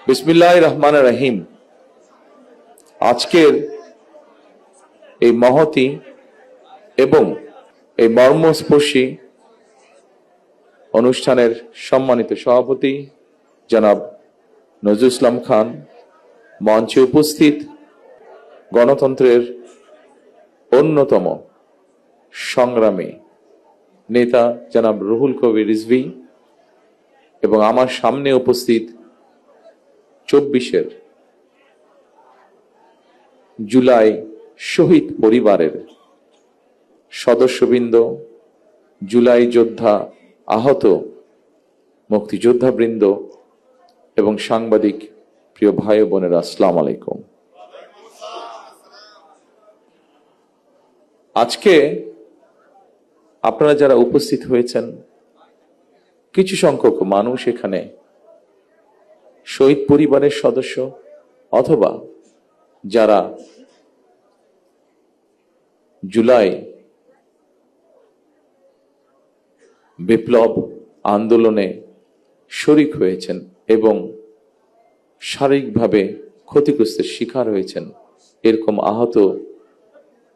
বিসমিল্লাহির রহমানির রহিম। আজকের এই মহতি এবং এই মর্মস্পর্শী অনুষ্ঠানের সম্মানিত সভাপতি জনাব নজরুল ইসলাম খান, মঞ্চে উপস্থিত গণতন্ত্রের অন্যতম সংগ্রামী নেতা জনাব রুহুল কবির রিজভী এবং আমার সামনে উপস্থিত 24-এর জুলাই শহীদ পরিবারের সদস্যবৃন্দ, জুলাই যোদ্ধা, আহত মুক্তিযোদ্ধা বৃন্দ এবং সাংবাদিক প্রিয় ভাই ও বোনেরা, আসসালামু আলাইকুম। আজকে আপনারা যারা উপস্থিত হয়েছেন, কিছু সংখ্যক মানুষ এখানে শহীদ পরিবারের সদস্য অথবা যারা জুলাই বিপ্লব আন্দোলনে শরিক হয়েছেন এবং শারীরিকভাবে ক্ষতিগ্রস্তের শিকার হয়েছেন, এরকম আহত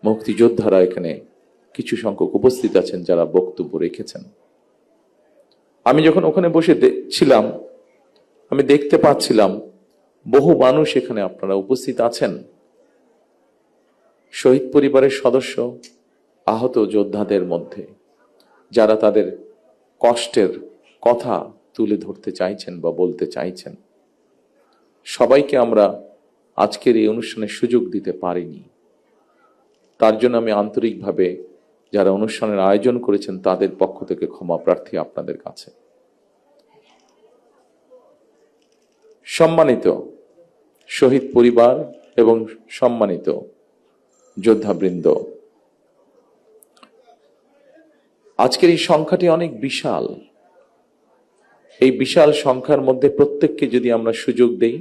মুক্তিযোদ্ধারা এখানে কিছু সংখ্যক উপস্থিত আছেন যারা বক্তব্য রেখেছেন। আমি যখন ওখানে বসে ছিলাম, আমি দেখতে পাচ্ছিলাম বহু মানুষ এখানে আপনারা উপস্থিত আছেন, শহীদ পরিবারের সদস্য, আহত যোদ্ধাদের মধ্যে যারা তাদের কষ্টের কথা তুলে ধরতে চাইছেন বা বলতে চাইছেন। সবাইকে আমরা আজকের এই অনুষ্ঠানের সুযোগ দিতে পারিনি, তার জন্য আমি আন্তরিকভাবে যারা অনুষ্ঠানের আয়োজন করেছেন তাদের পক্ষ থেকে ক্ষমা প্রার্থী আপনাদের কাছে। সম্মানিত শহীদ পরিবার এবং সম্মানিত যোদ্ধাবৃন্দ, আজকের এই সংখ্যাটি অনেক বিশাল। এই বিশাল সংখ্যার মধ্যে প্রত্যেককে যদি আমরা সুযোগ দেই,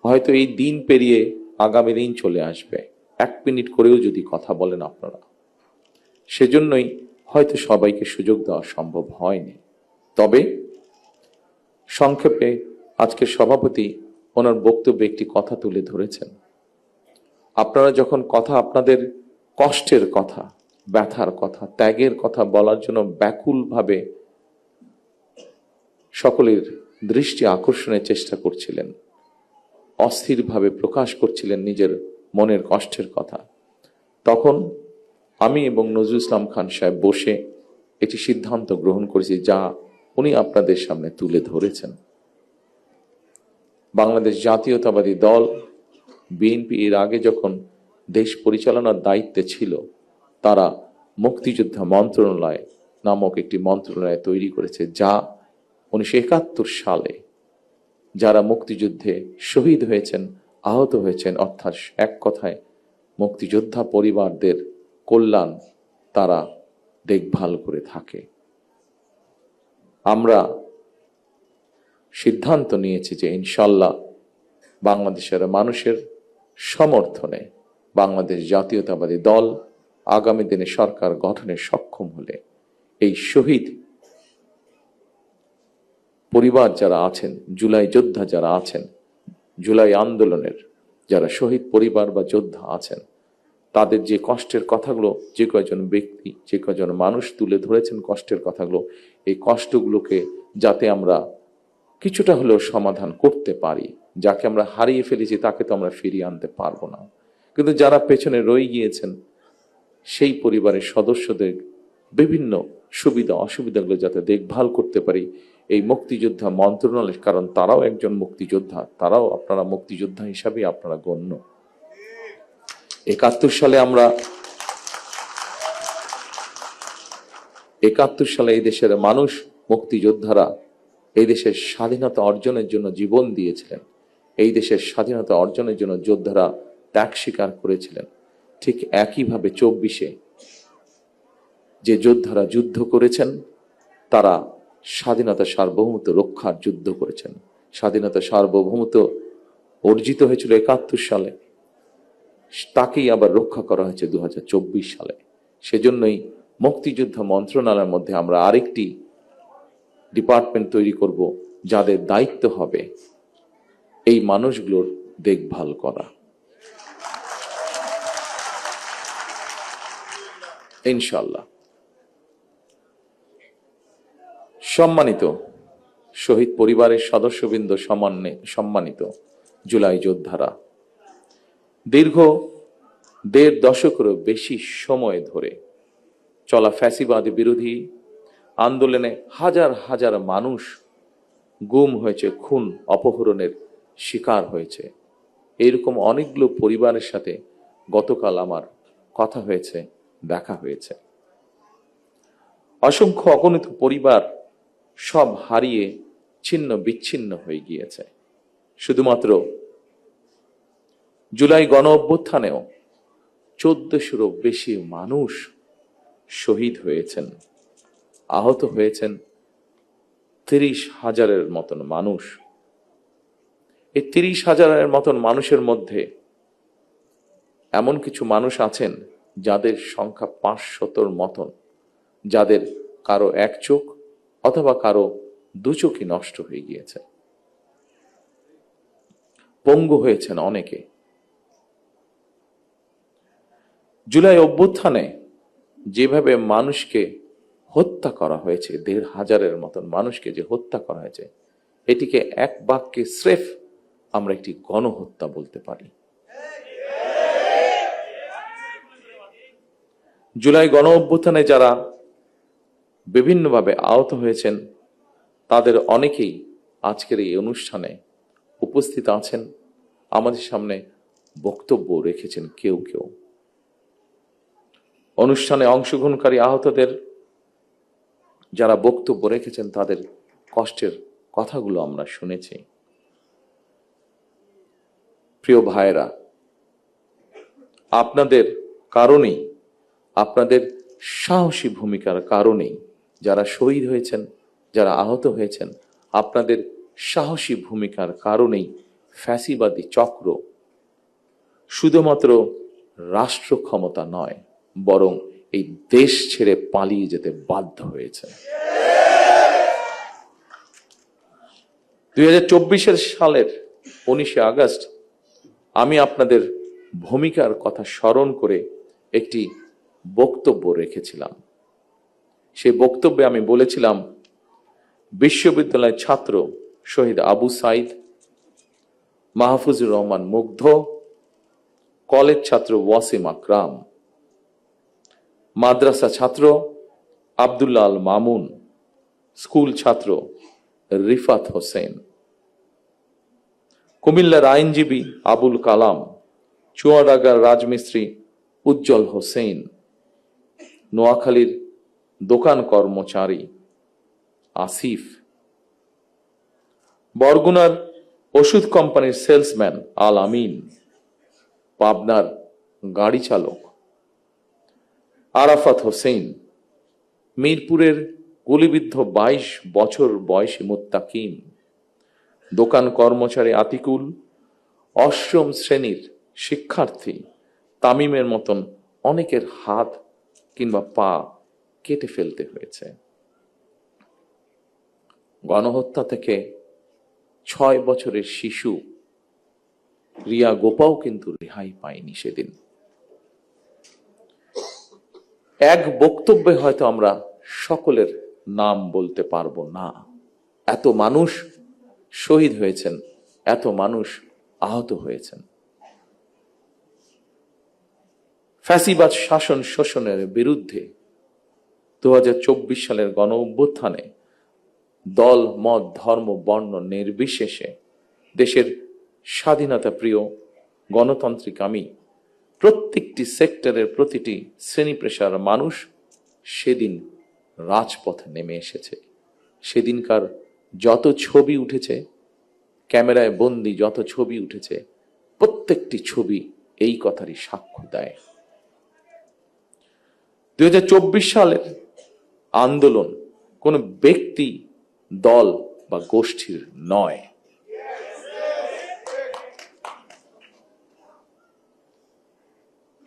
হয়তো এই দিন পেরিয়ে আগামী দিন চলে আসবে। 1 মিনিট করেও যদি কথা বলেন আপনারা, সেজন্যই হয়তো সবাইকে সুযোগ দেওয়া সম্ভব হয়নি। তবে সংক্ষেপে আজকের সভাপতি ওনার বক্তব্যে একটি কথা তুলে ধরেছেন। আপনারা যখন কথা, আপনাদের কষ্টের কথা, ব্যথার কথা, ত্যাগের কথা বলার জন্য ব্যাকুলভাবে সকলের দৃষ্টি আকর্ষণের চেষ্টা করছিলেন, অস্থিরভাবে প্রকাশ করছিলেন নিজের মনের কষ্টের কথা, তখন আমি এবং নজরুল ইসলাম খান সাহেব বসে একটি সিদ্ধান্ত গ্রহণ করেছি যা উনি আপনাদের সামনে তুলে ধরেছেন। বাংলাদেশ জাতীয়তাবাদী দল বিএনপি এর আগে যখন দেশ পরিচালনার দায়িত্বে ছিল, তারা মুক্তিযোদ্ধা মন্ত্রণালয় নামক একটি মন্ত্রণালয় তৈরি করেছে, যা 1971 সালে যারা মুক্তিযুদ্ধে শহীদ হয়েছেন, আহত হয়েছেন, অর্থাৎ এক কথায় মুক্তিযোদ্ধা পরিবারদের কল্যাণ তারা দেখভাল করে থাকে। আমরা সিদ্ধান্ত নিয়েছি যে ইনশাল্লাহ বাংলাদেশের মানুষের সমর্থনে বাংলাদেশ জাতীয়তাবাদী দল আগামী দিনে সরকার গঠনে সক্ষম হলে এই শহীদ পরিবার যারা আছেন, জুলাই যোদ্ধা যারা আছেন, জুলাই আন্দোলনের যারা শহীদ পরিবার বা যোদ্ধা আছেন, তাদের যে কষ্টের কথাগুলো যে কয়জন ব্যক্তি, যে কয়জন মানুষ তুলে ধরেছেন কষ্টের কথাগুলো, এই কষ্টগুলোকে যাতে আমরা কিছুটা হলেও সমাধান করতে পারি। যাকে আমরা হারিয়ে ফেলেছি তাকে তো আমরা ফিরিয়ে আনতে পারবো না, কিন্তু যারা পেছনে রয়ে গিয়েছেন সেই পরিবারের সদস্যদের বিভিন্ন সুবিধা অসুবিধাগুলো যাতে দেখভাল করতে পারি এই মুক্তিযোদ্ধা মন্ত্রণালয়, কারণ তারাও একজন মুক্তিযোদ্ধা, তারাও আপনারা মুক্তিযোদ্ধা হিসাবে আপনারা গণ্য। 71 সালে এই দেশের মানুষ, মুক্তিযোদ্ধারা এই দেশের স্বাধীনতা অর্জনের জন্য জীবন দিয়েছিলেন, এই দেশের স্বাধীনতা অর্জনের জন্য যোদ্ধারা ত্যাগ স্বীকার করেছিলেন। ঠিক একইভাবে 24-এ যে যোদ্ধারা যুদ্ধ করেছেন, তারা স্বাধীনতা সার্বভৌমত্ব রক্ষার যুদ্ধ করেছেন। স্বাধীনতা সার্বভৌমত্ব অর্জিত হয়েছিল 71 সালে, তাকেই আবার রক্ষা করা হয়েছে 2024 সালে। সেজন্যই মুক্তিযুদ্ধ মন্ত্রণালয়ের মধ্যে আমরা আরেকটি ডিপার্টমেন্ট তৈরি করব, যাদের দায়িত্ব হবে এই মানুষগুলোর দেখভাল করা। ইনশাআল্লাহ। সম্মানিত শহীদ পরিবারের সদস্যবৃন্দ, সম্মানিত জুলাই যোদ্ধারা, দীর্ঘ ১.৫ দশকেরও বেশি সময় ধরে চলা ফ্যাসিবাদ বিরোধী আন্দোলনে হাজার হাজার মানুষ গুম হয়েছে, খুন অপহরণের শিকার হয়েছে। এইরকম অনেকগুলো পরিবারের সাথে গতকাল আমার কথা হয়েছে, দেখা হয়েছে। অসংখ্য অগণিত পরিবার সব হারিয়ে ছিন্ন বিচ্ছিন্ন হয়ে গিয়েছে। শুধুমাত্র জুলাই গণ অভ্যুত্থানেও ১৪০০-রও বেশি মানুষ শহীদ হয়েছেন, আহত হয়েছেন ৩০,০০০-এর মতন মানুষ। এই ৩০,০০০-এর মতন মানুষের মধ্যে এমন কিছু মানুষ আছেন যাদের সংখ্যা ৫০০-র মতন, যাদের কারো এক চোখ অথবা কারো দু চোখই নষ্ট হয়ে গিয়েছে। পঙ্গু হয়েছেন অনেকে। জুলাই অভ্যুত্থানে যেভাবে মানুষকে হত্যা করা হয়েছে, ১৫০০-এর মতন মানুষকে যে হত্যা করা হয়েছে, এটিকে এক বাক্যে স্রেফ আমরা একটি গণহত্যা বলতে পারি। জুলাই গণ অভ্যুত্থানে যারা বিভিন্নভাবে আহত হয়েছেন তাদের অনেকেই আজকের এই অনুষ্ঠানে উপস্থিত আছেন, আমাদের সামনে বক্তব্য রেখেছেন কেউ কেউ। অনুষ্ঠানে অংশগ্রহণকারী আহতদের যারা বক্তব্য রেখেছেন তাদের কষ্টের কথাগুলো আমরা শুনেছি। প্রিয় ভাইয়েরা, আপনাদের কারণেই, আপনাদের সাহসী ভূমিকার কারণেই যারা শহীদ হয়েছেন, যারা আহত হয়েছেন, আপনাদের সাহসী ভূমিকার কারণেই ফ্যাসিবাদী চক্র শুধুমাত্র রাষ্ট্র ক্ষমতা নয়, বরং এই দেশ ছেড়ে পালিয়ে যেতে বাধ্য হয়েছে। ২০২৪ সালের ১৯ আগস্ট আমি আপনাদের ভূমিকার কথা স্মরণ করে একটি বক্তব্য রেখেছিলাম। সেই বক্তব্যে আমি বলেছিলাম, বিশ্ববিদ্যালয়ের ছাত্র শহীদ আবু সাইদ, মাহফুজুর রহমান মুগ্ধ, কলেজ ছাত্র ওয়াসিম আকরাম, মাদ্রাসা ছাত্র আব্দুল্লাহ আল মামুন, স্কুল ছাত্র রিফাত হোসেন, কুমিল্লার আইনজীবী আবুল কালাম, চুয়াডাঙ্গার রাজমিস্ত্রি উজ্জ্বল হোসেন, নোয়াখালীর দোকান কর্মচারী আসিফ, বরগুনার ওষুধ কোম্পানির সেলসম্যান আল আমিন, পাবনার গাড়ি চালক আরাফাত হোসেন, মিরপুরের গুলিবিদ্ধ ২২ বছর বয়সী মুত্তাকিম, দোকান কর্মচারী আতিকুল, অষ্টম শ্রেণীর শিক্ষার্থী তামিমের মতন অনেকের হাত কিংবা পা কেটে ফেলতে হয়েছে। গণহত্যা থেকে ৬ বছরের শিশু রিয়া গোপাও কিন্তু রেহাই পায়নি সেদিন। এক বক্তব্যে হয়তো আমরা সকলের নাম বলতে পারবো না। এত মানুষ শহীদ হয়েছেন, এত মানুষ আহত হয়েছেন। ফ্যাসিবাদ শাসন শোষণের বিরুদ্ধে ২০২৪ সালের গণ অভ্যুত্থানে দল, মত, ধর্ম, বর্ণ নির্বিশেষে দেশের স্বাধীনতা প্রিয় গণতান্ত্রিক আমি প্রত্যেকটি সেক্টরের প্রতিটি শ্রেণী পেশার মানুষ সেদিন রাজপথে নেমে এসেছে। সেদিনকার যত ছবি উঠেছে, ক্যামেরায় বন্দি যত ছবি উঠেছে, প্রত্যেকটি ছবি এই কথারই সাক্ষ্য দেয়। ২০২৪ সালের আন্দোলন কোনো ব্যক্তি, দল বা গোষ্ঠীর নয়।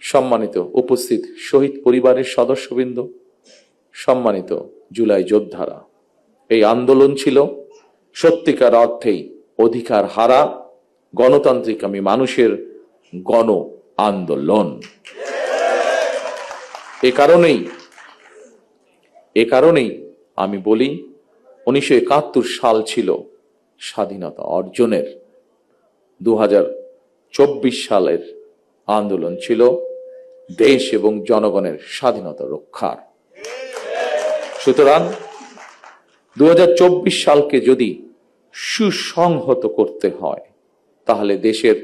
সম্মানিত উপস্থিত শহীদ পরিবারের সদস্যবৃন্দ, সম্মানিত জুলাই যোদ্ধারা, এই আন্দোলন ছিল সত্যিকার অর্থেই অধিকার হারা গণতান্ত্রিক আমি মানুষের গণ আন্দোলন। এ কারণেই আমি বলি 1971 সাল ছিল স্বাধীনতা অর্জনের, 2024 সালের আন্দোলন ছিল দেশ এবং জনগণের স্বাধীনতা রক্ষার। সুতরাং 2024 সালকে যদি সুসংহত করতে হয়, তাহলে দেশের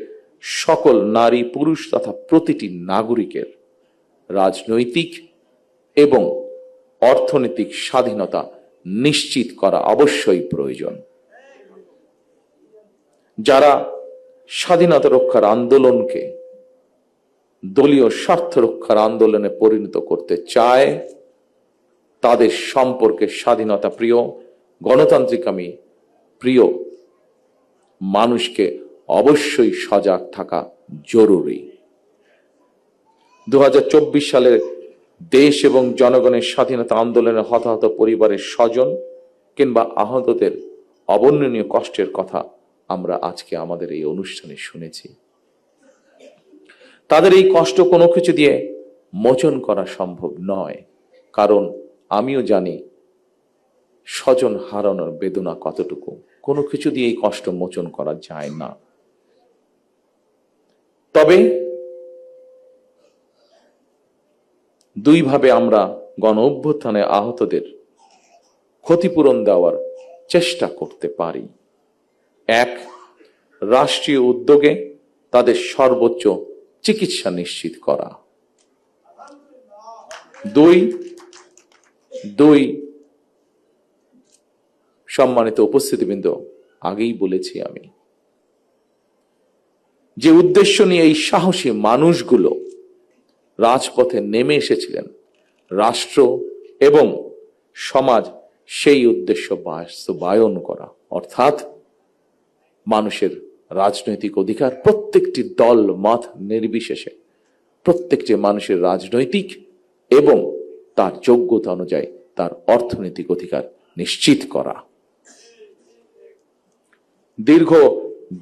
সকল নারী পুরুষ তথা প্রতিটি নাগরিকের রাজনৈতিক এবং অর্থনৈতিক স্বাধীনতা নিশ্চিত করা অবশ্যই প্রয়োজন। যারা স্বাধীনতা রক্ষার আন্দোলনকে দলীয় স্বার্থ রক্ষার আন্দোলনে পরিণত করতে চায়, তাদের সম্পর্কে স্বাধীনতা প্রিয় গণতান্ত্রিক আমি প্রিয় মানুষকে অবশ্যই সজাগ থাকা জরুরি। 2024 সালের দেশ এবং জনগণের স্বাধীনতা আন্দোলনে হতাহত পরিবারের স্বজন কিংবা আহতদের অবর্ণনীয় কষ্টের কথা আমরা আজকে আমাদের এই অনুষ্ঠানে শুনেছি। তাদের এই কষ্ট কোনো কিছু দিয়ে মোচন করা সম্ভব নয়, কারণ আমিও জানি স্বজন হারানোর বেদনা কতটুকু। কোনো কিছু দিয়ে এই কষ্ট মোচন করা যায় না। তবে দুইভাবে আমরা গণ অভ্যুত্থানে আহতদের ক্ষতিপূরণ দেওয়ার চেষ্টা করতে পারি। এক, রাষ্ট্রীয় উদ্যোগে তাদের সর্বোচ্চ চিকিৎসা নিশ্চিত করা। দুই, সম্মানিত উপস্থিতিবৃন্দ, আগেই বলেছি আমি, যে উদ্দেশ্য নিয়ে এই সাহসী মানুষগুলো রাজপথে নেমে এসেছিলেন, রাষ্ট্র এবং সমাজ সেই উদ্দেশ্য বাস্তবায়ন করা, অর্থাৎ মানুষের রাজনৈতিক অধিকার, প্রত্যেকটি দল মত নির্বিশেষে প্রত্যেকটি মানুষের রাজনৈতিক এবং তার যোগ্যতা অনুযায়ী তার অর্থনৈতিক অধিকার নিশ্চিত করা। দীর্ঘ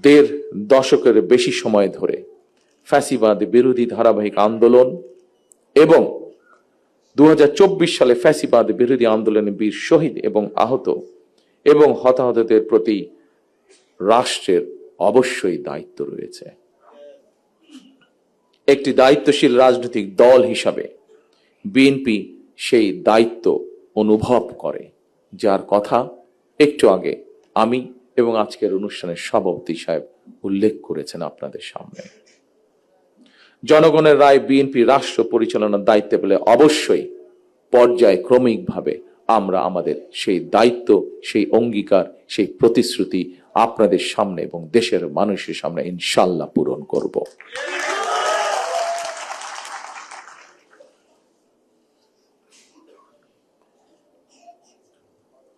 1.5 দশকের বেশি সময় ধরে ফ্যাসিবাদ বিরোধী ধারাবাহিক আন্দোলন এবং 2024 সালে ফ্যাসিবাদ বিরোধী আন্দোলনে বীর শহীদ এবং আহত এবং হতাহতদের প্রতি রাষ্ট্রের অবশ্যই দায়িত্ব রয়েছে। একটি দায়িত্বশীল রাজনৈতিক দল হিসাবে বিএনপি সেই দায়িত্ব অনুভব করে, যার কথা একটু আগে আমি এবং আজকের অনুষ্ঠানের সভাপতি সাহেব উল্লেখ করেছেন আপনাদের সামনে। জনগণের রায় বিএনপি রাষ্ট্র পরিচালনার দায়িত্বে পেলে অবশ্যই পর্যায়ক্রমিকভাবে আমরা আমাদের সেই দায়িত্ব, সেই অঙ্গীকার, সেই প্রতিশ্রুতি আপনাদের সামনে এবং দেশের মানুষের সামনে ইনশাআল্লাহ পূরণ করব।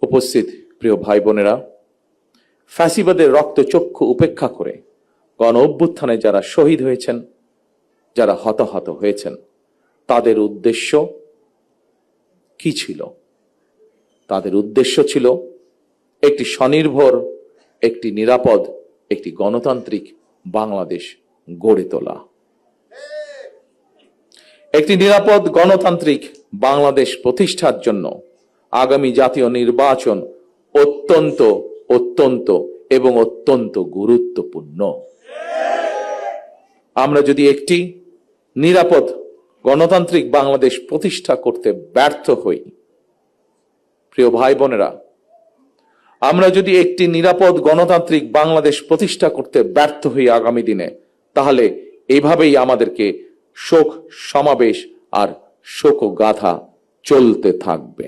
উপস্থিত প্রিয় ভাই বোনেরা, ফ্যাসিবাদের রক্তচক্ষু উপেক্ষা করে গণ অভ্যুত্থানে যারা শহীদ হয়েছেন, যারা হতাহত হয়েছেন, তাদের উদ্দেশ্য কি ছিল? তাদের উদ্দেশ্য ছিল একটি স্বনির্ভর, একটি নিরাপদ, একটি গণতান্ত্রিক বাংলাদেশ গড়ে তোলা। একটি নিরাপদ গণতান্ত্রিক বাংলাদেশ প্রতিষ্ঠার জন্য আগামী জাতীয় নির্বাচন অত্যন্ত অত্যন্ত এবং অত্যন্ত গুরুত্বপূর্ণ। আমরা যদি একটি নিরাপদ গণতান্ত্রিক বাংলাদেশ প্রতিষ্ঠা করতে ব্যর্থ হই, প্রিয় ভাই বোনেরা, আমরা যদি একটি নিরাপদ গণতান্ত্রিক বাংলাদেশ প্রতিষ্ঠা করতে ব্যর্থ হই আগামী দিনে, তাহলে এইভাবেই আমাদেরকে শোক সমাবেশ আর শোকগাথা চলতে থাকবে।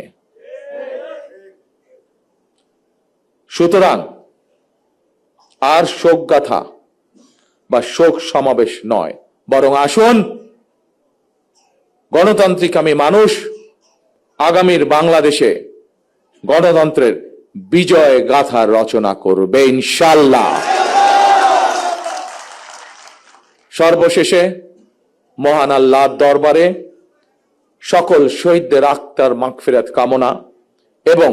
সুতরাং আর শোকগাথা বা শোক সমাবেশ নয়, বরং আসুন গণতান্ত্রিক আমি মানুষ আগামীর বাংলাদেশে গণতন্ত্রের বিজয় গাথা রচনা করবে ইনশাআল্লাহ। সর্বশেষে মহান আল্লাহর দরবারে সকল শহীদদের আত্মার মাগফিরাত কামনা এবং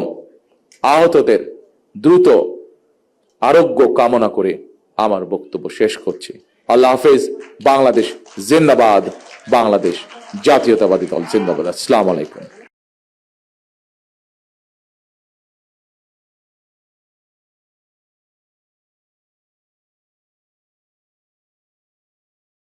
আহতদের দ্রুত আরোগ্য কামনা করে আমার বক্তব্য শেষ করছি। আল্লাহ হাফেজ। বাংলাদেশ জিন্দাবাদ। বাংলাদেশ জাতীয়তাবাদী দল জিন্দাবাদ। আসসালামু আলাইকুম।